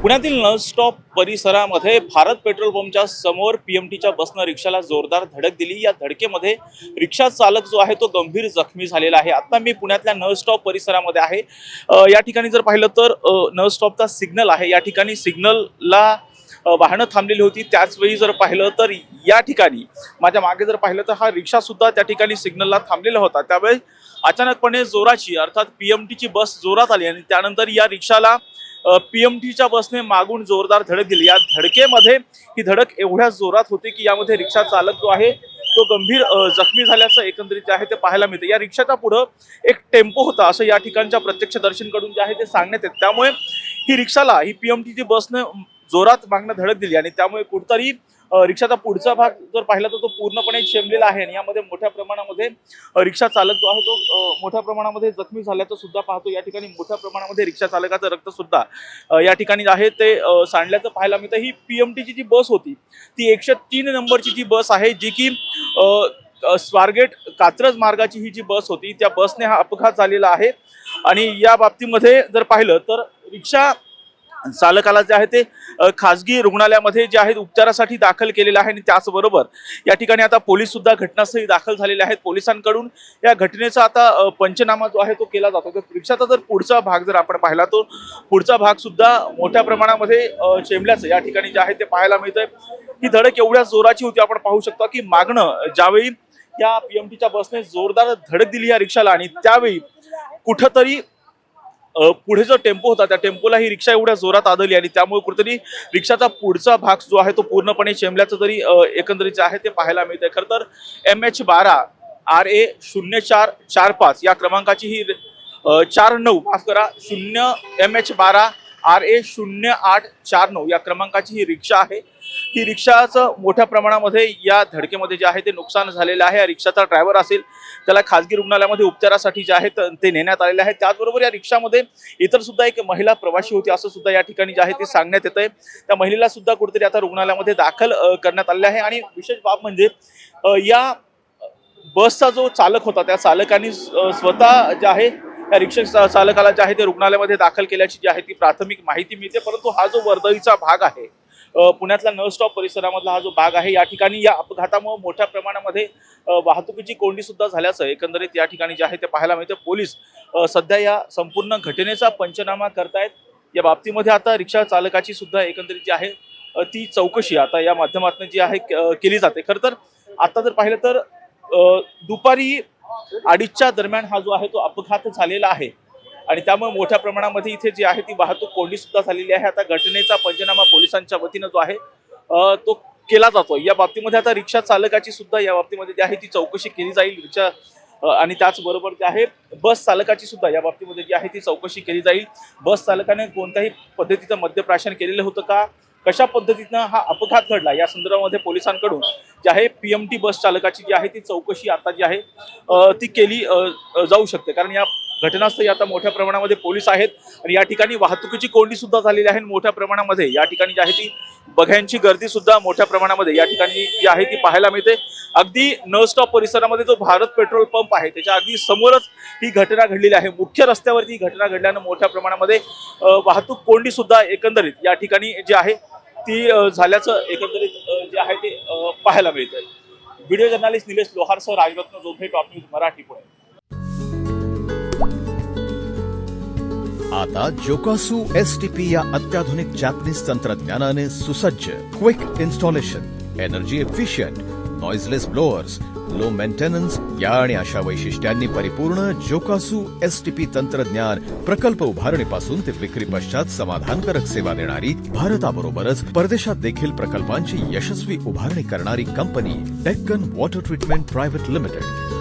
पुण्यातील नळस्टॉप परिसरामध्ये भारत पेट्रोल पंपच्या समोर पीएमटीच्या बसनं रिक्षाला जोरदार धडक दिली। या धडकेमध्ये रिक्षा चालक जो आहे तो गंभीर जखमी झालेला आहे। आता मी पुण्यातल्या नळस्टॉप परिसरामध्ये आहे। या ठिकाणी जर पाहिलं तर नळस्टॉपचा सिग्नल आहे। या ठिकाणी सिग्नलला वाहनं थांबलेली होती। त्याच वेळी जर पाहिलं तर या ठिकाणी माझ्या मागे जर पाहिलं तर हा रिक्षा सुद्धा त्या ठिकाणी सिग्नलला थांबलेला होता। त्यावेळी अचानकपणे जोराची अर्थात पीएमटीची बस जोरात आली आणि त्यानंतर या रिक्षाला पीएमटीच्या बसने मागून जोरदार धडक दिली। या धडकेमध्ये ही धडक एवढ्या जोरात होती की यामध्ये रिक्षा चालक जो आहे तो गंभीर जखमी झाल्याचं एकंदरीत जे आहे ते पाहायला मिळते। या रिक्षाच्या पुढे एक टेम्पो होता असं या ठिकाणच्या प्रत्यक्षदर्शींकडून जे आहे ते सांगण्यात येते। त्यामुळे ही रिक्षाला ही पीएमटीची बसने जोरात मागणं धडक दिली आणि त्यामुळे कुठतरी रिक्षाचा पुढचा भाग जर पाहिला तर तो पूर्णपणे शेमलेला आहे आणि यामध्ये मोठ्या प्रमाणामध्ये रिक्षा चालक जो आहे तो मोठ्या प्रमाणामध्ये जखमी झाल्याचं सुद्धा पाहतो। या ठिकाणी मोठ्या प्रमाणामध्ये रिक्षा चालकाचं रक्त सुद्धा या ठिकाणी आहे ते सांडल्याचं पाहायला मिळतं। ही पीएमटीची जी बस होती ती 103 नंबरची जी बस आहे जी की स्वारगेट कात्रज मार्गाची ही जी बस होती त्या बसने हा अपघात झालेला आहे आणि या बाबतीमध्ये जर पाहिलं तर रिक्षा चालकाला जे आहे ते खासगी रुग्णालयामध्ये जे आहे उपचारासाठी दाखल केलेलं आहे आणि त्याचबरोबर या ठिकाणी आता पोलीस सुद्धा घटनास्थळी दाखल झालेले आहेत। पोलिसांकडून या घटनेचा आता पंचनामा जो आहे तो केला जातो। तर रिक्षाचा जर पुढचा भाग जर आपण पाहिला तो पुढचा भाग सुद्धा मोठ्या प्रमाणामध्ये चेंबल्याचं या ठिकाणी जे आहे ते पाहायला मिळतंय। ही धडक एवढ्या जोराची होती आपण पाहू शकतो की मागणं ज्यावेळी या पीएमटीच्या बसने जोरदार धडक दिली या रिक्षाला आणि त्यावेळी कुठंतरी पुढे जो टेम्पो होता त्या टेम्पोला ही रिक्षा एवढ्या जोरात आदळली आणि त्यामुळे कुठेतरी रिक्षाचा पुढचा भाग जो आहे तो पूर्णपणे शेमल्याचं तरी एकंदरीत जे आहे ते पाहायला मिळतंय। खरं तर MH12 RA 0445 या क्रमांकाची ही 49 माफ करा 0 MH12 RA 0849 या क्रमांकाची ही रिक्षा आहे। ही रिक्षाचं मोठ्या प्रमाणामध्ये या धडकेमध्ये जे आहे ते नुकसान झालेलं आहे। या रिक्षाचा ड्रायव्हर असेल त्याला खासगी रुग्णालयामध्ये उपचारासाठी जे आहे ते नेण्यात आलेले आहे। त्याचबरोबर या रिक्षामध्ये इतर सुद्धा एक महिला प्रवासी होती असं सुद्धा या ठिकाणी जे आहे ते सांगण्यात येतंय। त्या महिलेला सुद्धा कुठेतरी आता रुग्णालयामध्ये दाखल करण्यात आले आहे आणि विशेष बाब म्हणजे या बसचा जो चालक होता त्या चालकाने स्वतः जे आहे या रिक्षा चालकाला जे आहे ते रुग्णालयामध्ये दाखल केल्याची जी आहे ती प्राथमिक माहिती मिळते। परंतु हा जो वर्दळीचा भाग आहे पुण्यातल्या नळस्टॉप परिसरामधला हा जो भाग आहे या ठिकाणी या अपघातामुळे मोठ्या प्रमाणामध्ये वाहतुकीची कोंडी सुद्धा झाल्याचं एकंदरीत या ठिकाणी जे आहे ते पाहायला मिळतं। पोलीस सध्या या संपूर्ण घटनेचा पंचनामा करतायत। या बाबतीमध्ये आता रिक्षा चालकाची सुद्धा एकंदरीत जी आहे ती चौकशी आता या माध्यमातून जी आहे केली जाते। खरं तर आता जर पाहिलं तर दुपारी 2:30च्या दरम्यान हा जो आहे तो अपघात झालेला आहे आणि त्यामुळे मोठ्या प्रमाणामध्ये इथे जी आहे ती वाहतूक कोंडी सुद्धा झालेली आहे। आता घटनेचा पंचनामा पोलिसांच्या वतीनं जो आहे तो केला जातो। या बाबतीमध्ये आता रिक्षा चालकाची सुद्धा या बाबतीमध्ये जी आहे ती चौकशी केली जाईल। रिक्षा आणि त्याचबरोबर जे आहे बस चालकाची सुद्धा या बाबतीमध्ये जी आहे ती चौकशी केली जाईल। बस चालकाने कोणत्याही पद्धतीचं मद्यप्राशन केलेलं होतं का, कशा पद्धतीनं हा अपघात घडला या संदर्भामध्ये पोलिसांकडून जे आहे पीएमटी बस चालकाची जी आहे ती चौकशी आता जी आहे ती केली जाऊ शकते। कारण या घटनास्थळी आता मोठ्या प्रमाणामध्ये पोलीस आहेत आणि या ठिकाणी वाहतुकीची कोंडी सुद्धा झालेली आहे। मोठ्या प्रमाणामध्ये या ठिकाणी जी आहे ती बघ्यांची गर्दी सुद्धा मोठ्या प्रमाणामध्ये या ठिकाणी जी आहे ती पाहायला मिळते। अगदी नळस्टॉप परिसरामध्ये जो भारत पेट्रोल पंप आहे त्याच्या अगदी समोरच ही घटना घडलेली आहे। मुख्य रस्त्यावरती ही घटना घडल्यानं मोठ्या प्रमाणामध्ये वाहतूक कोंडी सुद्धा एकंदरीत या ठिकाणी जी आहे ती झाल्याचं एकंदरीत जे आहे ते पाहायला मिळतंय। व्हिडिओ जर्नलिस्ट निलेश लोहारसह राजरत्न जोधे, टॉप न्यूज मराठी, पुणे। आता जोकासु STP या अत्याधुनिक जॅपनीज तंत्रज्ञानाने सुसज्ज quick installation, energy efficient, noiseless blowers, low maintenance या आणि अशा वैशिष्ट्यांनी परिपूर्ण जोकासु STP तंत्रज्ञान प्रकल्प उभारणीपासून ते विक्री पश्चात समाधानकारक सेवा देणारी भारताबरोबरच परदेशात देखील प्रकल्पांची यशस्वी उभारणी करणारी company Deccan water treatment private limited.